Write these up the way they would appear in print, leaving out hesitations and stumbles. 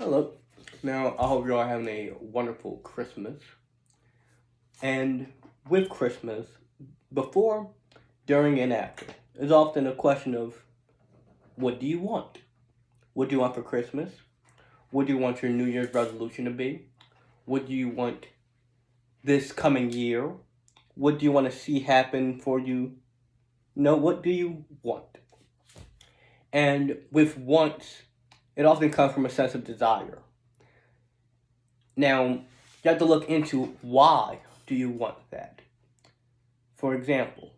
Hello. Now, I hope you all having a wonderful Christmas. And with Christmas, before, during, and after, is often a question of what do you want? What do you want for Christmas? What do you want your New Year's resolution to be? What do you want this coming year? What do you want to see happen for you? No, what do you want? And with wants, it often comes from a sense of desire. Now, you have to look into why do you want that? For example,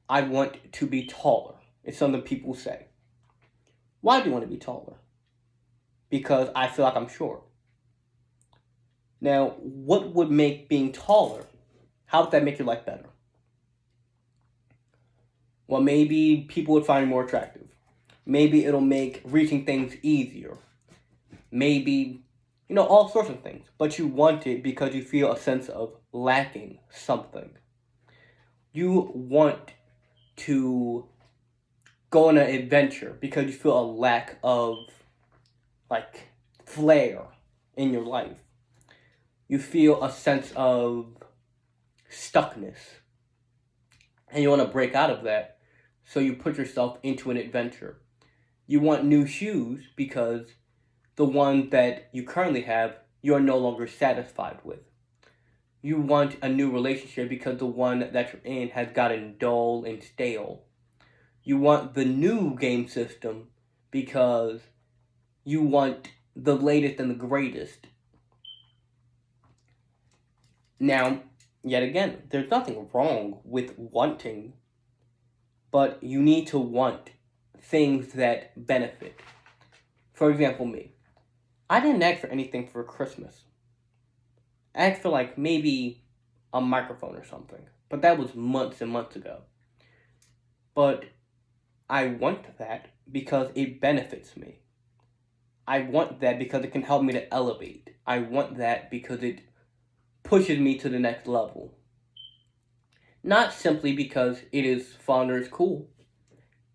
I want to be taller. It's something people say. Why do you want to be taller? Because I feel like I'm short. Now, what would make being taller? How would that make your life better? Well, maybe people would find you more attractive. Maybe it'll make reaching things easier. Maybe, all sorts of things. But you want it because you feel a sense of lacking something. You want to go on an adventure because you feel a lack of like flair in your life. You feel a sense of stuckness and you want to break out of that, so you put yourself into an adventure. You want new shoes because the ones that you currently have you are no longer satisfied with. You want a new relationship because the one that you're in has gotten dull and stale. You want the new game system because you want the latest and the greatest. Now, yet again, there's nothing wrong with wanting, but you need to want things that benefit. For example, me. I didn't ask for anything for Christmas. I asked for maybe a microphone or something, but that was months and months ago. But I want that because it benefits me. I want that because it can help me to elevate. I want that because it pushes me to the next level. Not simply because it is fun or it's cool.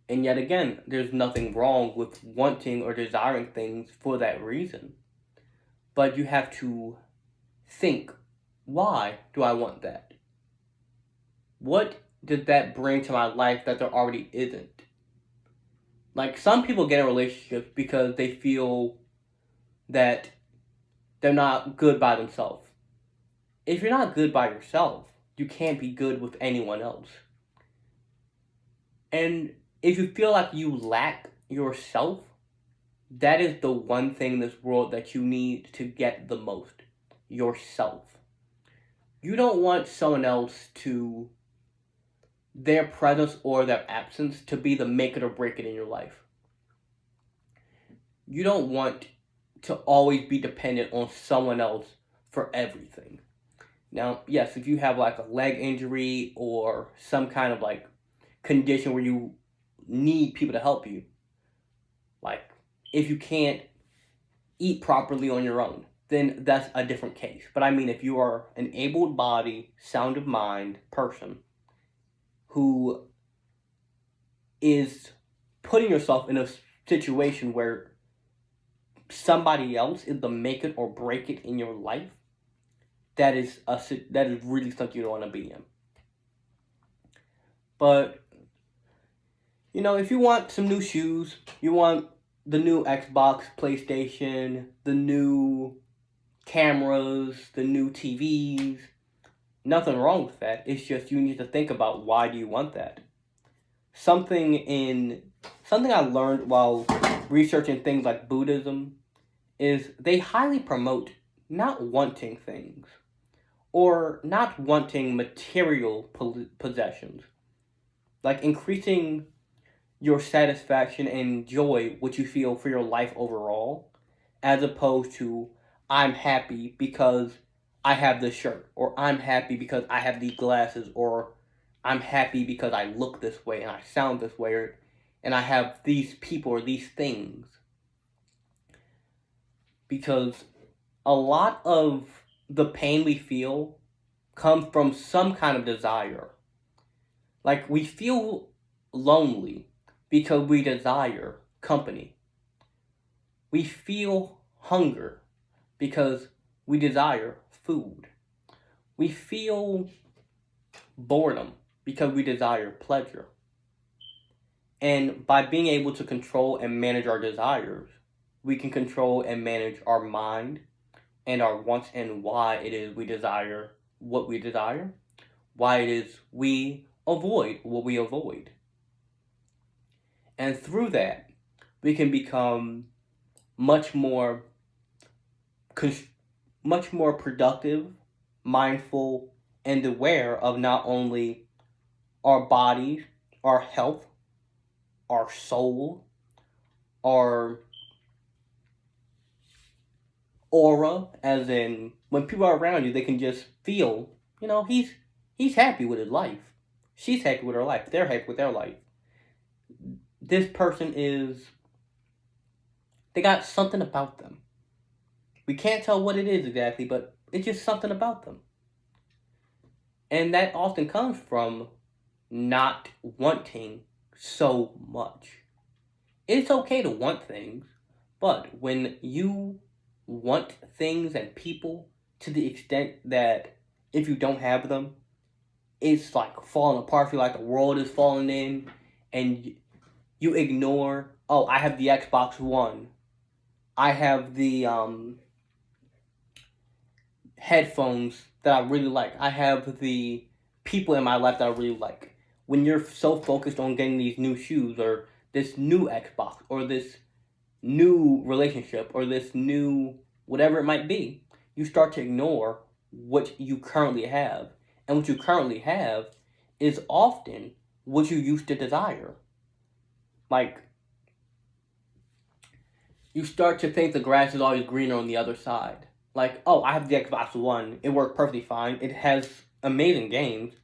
And yet again, there's nothing wrong with wanting or desiring things for that reason. But you have to think, why do I want that? What did that bring to my life that there already isn't? Like, some people get in relationships because they feel that they're not good by themselves. If you're not good by yourself, you can't be good with anyone else. And if you feel like you lack yourself, that is the one thing in this world that you need to get the most: yourself. You don't want someone else to, their presence or their absence, to be the make it or break it in your life. You don't want to always be dependent on someone else for everything. Now, yes, if you have a leg injury or some kind of condition where you need people to help you, like if you can't eat properly on your own, then that's a different case. But I mean, if you are an able bodied, sound of mind person who is putting yourself in a situation where somebody else is the make it or break it in your life, that is really something you don't want to be in. But if you want some new shoes, you want the new Xbox, PlayStation, the new cameras, the new TVs, nothing wrong with that. It's just you need to think about, why do you want that? Something I learned while researching things like Buddhism is they highly promote not wanting things or not wanting material possessions. Like increasing your satisfaction and joy, what you feel for your life overall, as opposed to, I'm happy because I have this shirt, or I'm happy because I have these glasses, or I'm happy because I look this way and I sound this way, and I have these people or these things. Because a lot of the pain we feel comes from some kind of desire. Like, we feel lonely because we desire company. We feel hunger because we desire food. We feel boredom because we desire pleasure. And by being able to control and manage our desires, we can control and manage our mind and our wants and why it is we desire what we desire, why it is we avoid what we avoid. And through that, we can become much more much more productive, mindful, and aware of not only our bodies, our health, our soul, our aura, as in when people are around you, they can just feel, he's happy with his life. She's happy with her life. They're happy with their life. This person they got something about them. We can't tell what it is exactly, but it's just something about them. And that often comes from not wanting so much. It's okay to want things, but when you want things and people to the extent that if you don't have them, it's like falling apart, feel like the world is falling in, and you ignore, oh, I have the Xbox One. I have the headphones that I really like. I have the people in my life that I really like. When you're so focused on getting these new shoes or this new Xbox or this new relationship or this new whatever it might be, you start to ignore what you currently have. And what you currently have is often what you used to desire. Like, you start to think the grass is always greener on the other side. Like, oh, I have the Xbox One. It worked perfectly fine. It has amazing games.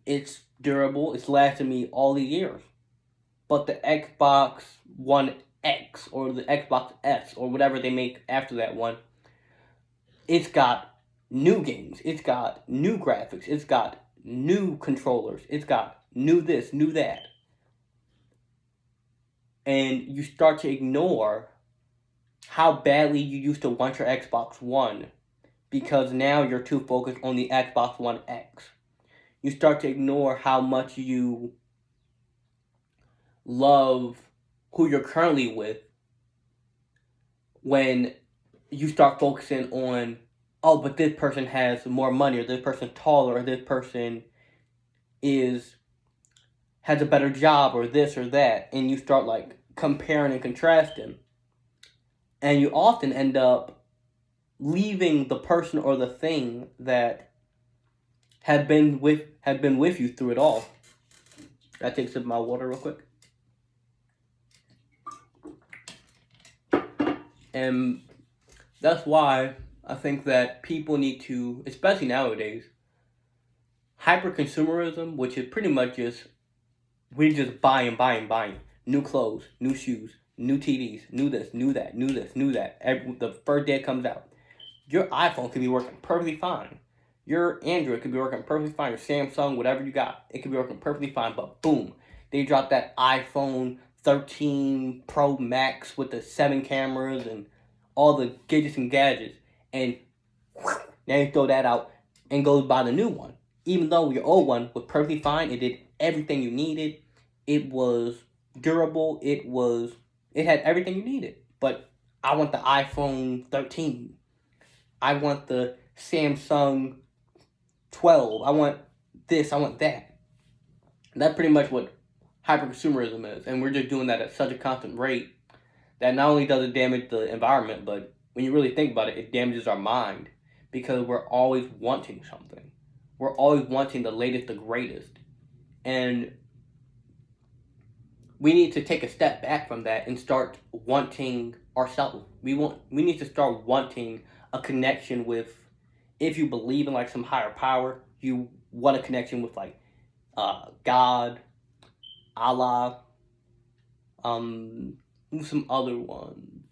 It's durable. It's lasted me all these years. But the Xbox One X or the Xbox S or whatever they make after that one, it's got new games. It's got new graphics. It's got new controllers. It's got new this, new that. And you start to ignore how badly you used to want your Xbox One because now you're too focused on the Xbox One X. You start to ignore how much you love who you're currently with when you start focusing on, oh, but this person has more money, or this person's taller, or this person has a better job, or this or that, and you start like comparing and contrasting. And you often end up leaving the person or the thing that had been with you through it all. I take a sip of my water real quick. And that's why I think that people need to, especially nowadays, hyper-consumerism, which is pretty much just, we just buying. New clothes, new shoes, new TVs, new this, new that. The first day it comes out. Your iPhone could be working perfectly fine. Your Android could be working perfectly fine. Your Samsung, whatever you got, it could be working perfectly fine. But boom, they dropped that iPhone 13 Pro Max with the 7 cameras and all the gadgets and gadgets. And now you throw that out and go buy the new one. Even though your old one was perfectly fine, it did everything you needed. It was durable. It had everything you needed. But I want the iPhone 13. I want the Samsung 12. I want this. I want that. That's pretty much what hyper-consumerism is. And we're just doing that at such a constant rate that not only does it damage the environment, but when you really think about it, it damages our mind because we're always wanting something. We're always wanting the latest, the greatest. And we need to take a step back from that and start wanting ourselves. We need to start wanting a connection with, if you believe in like some higher power, you want a connection with like God, Allah, some other ones.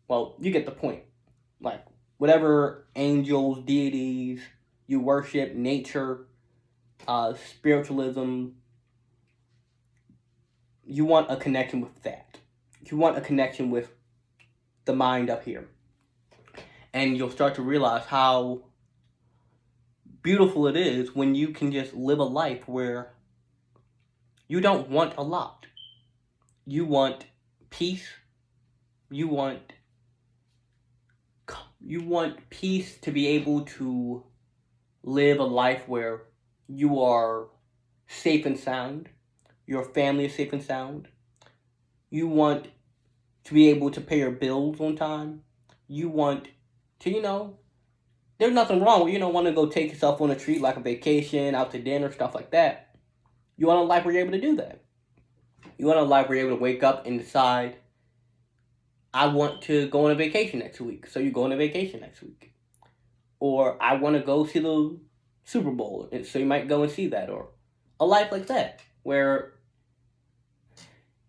Well, you get the point. Like whatever angels, deities you worship, nature, spiritualism, you want a connection with that. you want a connection with the mind up here. And you'll start to realize how beautiful it is when you can just live a life where you don't want a lot. You want peace. You want peace to be able to live a life where you are safe and sound. Your family is safe and sound. You want to be able to pay your bills on time. You want to, there's nothing wrong with, want to go take yourself on a treat like a vacation, out to dinner, stuff like that. You want a life where you're able to do that. You want a life where you're able to wake up and decide, I want to go on a vacation next week. So you go on a vacation next week. Or I want to go see the Super Bowl. So you might go and see that. Or a life like that, where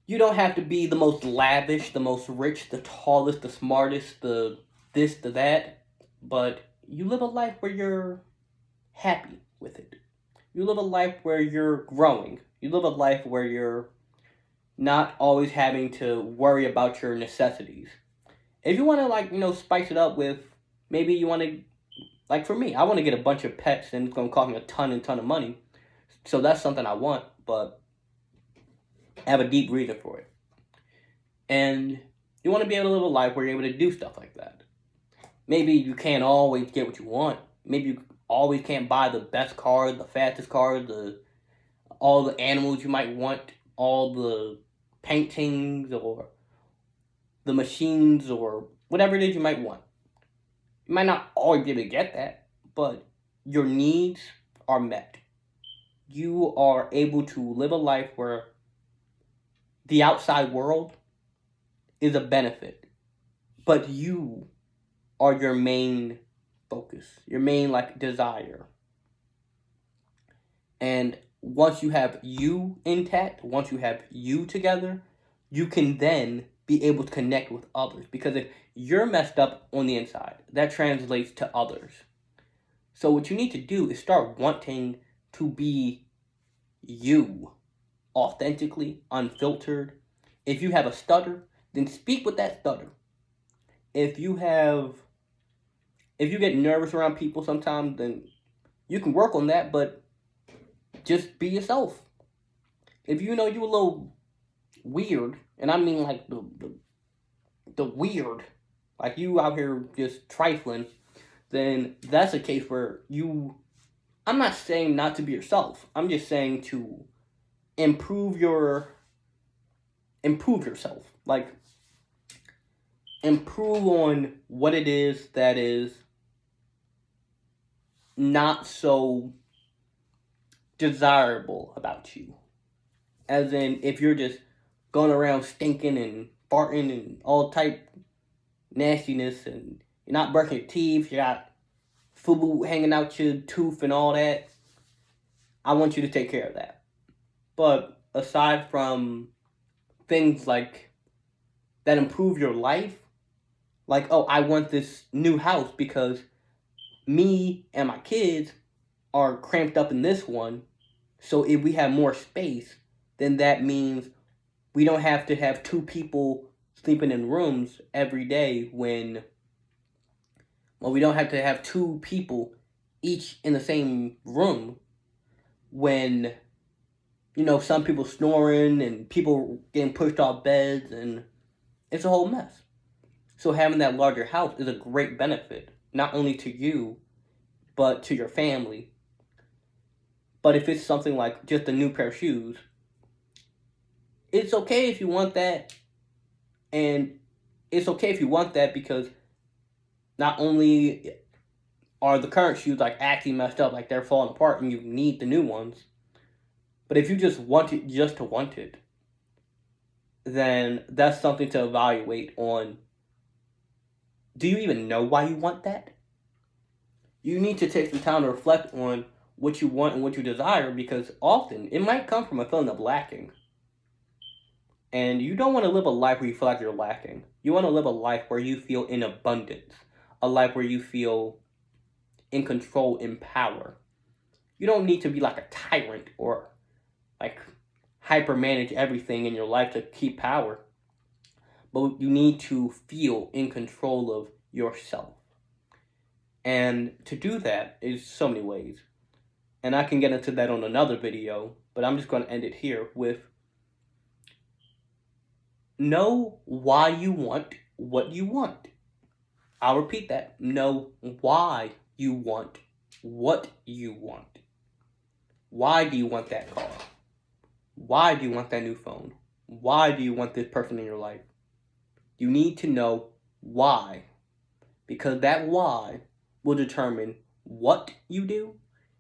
you don't have to be the most lavish, the most rich, the tallest, the smartest, the this, the that. But you live a life where you're happy with it. You live a life where you're growing. You live a life where you're not always having to worry about your necessities. If you want to, spice it up with, maybe you want to, like for me, I want to get a bunch of pets and it's going to cost me a ton of money. So that's something I want, but I have a deep reason for it. And you want to be able to live a life where you're able to do stuff like that. Maybe you can't always get what you want. Maybe you always can't buy the best car, the fastest car, all the animals you might want, all the paintings or the machines or whatever it is you might want. You might not always be able to get that, but your needs are met. You are able to live a life where the outside world is a benefit, but you are your main focus, your main desire. And once you have you intact, once you have you together, you can then be able to connect with others. Because if you're messed up on the inside, that translates to others. So what you need to do is start wanting to be you, authentically, unfiltered. If you have a stutter, then speak with that stutter. If you get nervous around people sometimes, then you can work on that, but just be yourself. If you know you a little weird, and I mean the weird, like you out here just trifling, then that's a case where I'm not saying not to be yourself. I'm just saying to improve yourself. Improve on what it is that is not so desirable about you. As in, if you're just going around stinking and farting and all type nastiness and you're not brushing your teeth, you got FUBU hanging out your tooth and all that, I want you to take care of that. But aside from things like that improve your life, I want this new house because me and my kids are cramped up in this one. So if we have more space, then that means we don't have to have two people sleeping in rooms every day we don't have to have two people each in the same room when, some people snoring and people getting pushed off beds and it's a whole mess. So having that larger house is a great benefit, not only to you, but to your family. But if it's something like just a new pair of shoes, it's okay if you want that. And it's okay if you want that because not only are the current shoes actually messed up, they're falling apart and you need the new ones, but if you just want it just to want it, then that's something to evaluate on. Do you even know why you want that? You need to take some time to reflect on what you want and what you desire, because often it might come from a feeling of lacking. And you don't want to live a life where you feel like you're lacking. You want to live a life where you feel in abundance. A life where you feel in control, in power. You don't need to be like a tyrant or hyper manage everything in your life to keep power. but you need to feel in control of yourself. And to do that is so many ways. And I can get into that on another video, but I'm just going to end it here with know why you want what you want. I'll repeat that. Know why you want what you want. Why do you want that car? Why do you want that new phone? Why do you want this person in your life? You need to know why, because that why will determine what you do,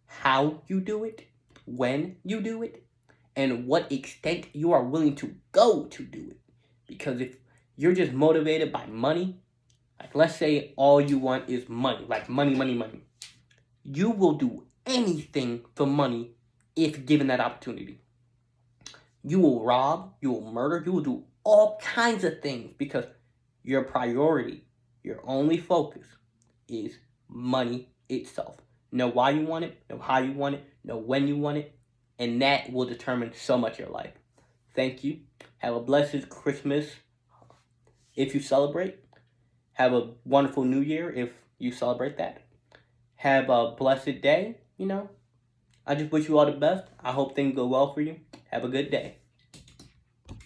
how you do it, when you do it, and what extent you are willing to go to do it. Because if you're just motivated by money, like let's say all you want is money, like money, money, money, you will do anything for money if given that opportunity. You will rob, you will murder, you will do all kinds of things because your priority, your only focus is money itself. Know why you want it, know how you want it, know when you want it, and that will determine so much of your life. Thank you. Have a blessed Christmas if you celebrate. Have a wonderful New Year if you celebrate that. Have a blessed day, I just wish you all the best. I hope things go well for you. Have a good day.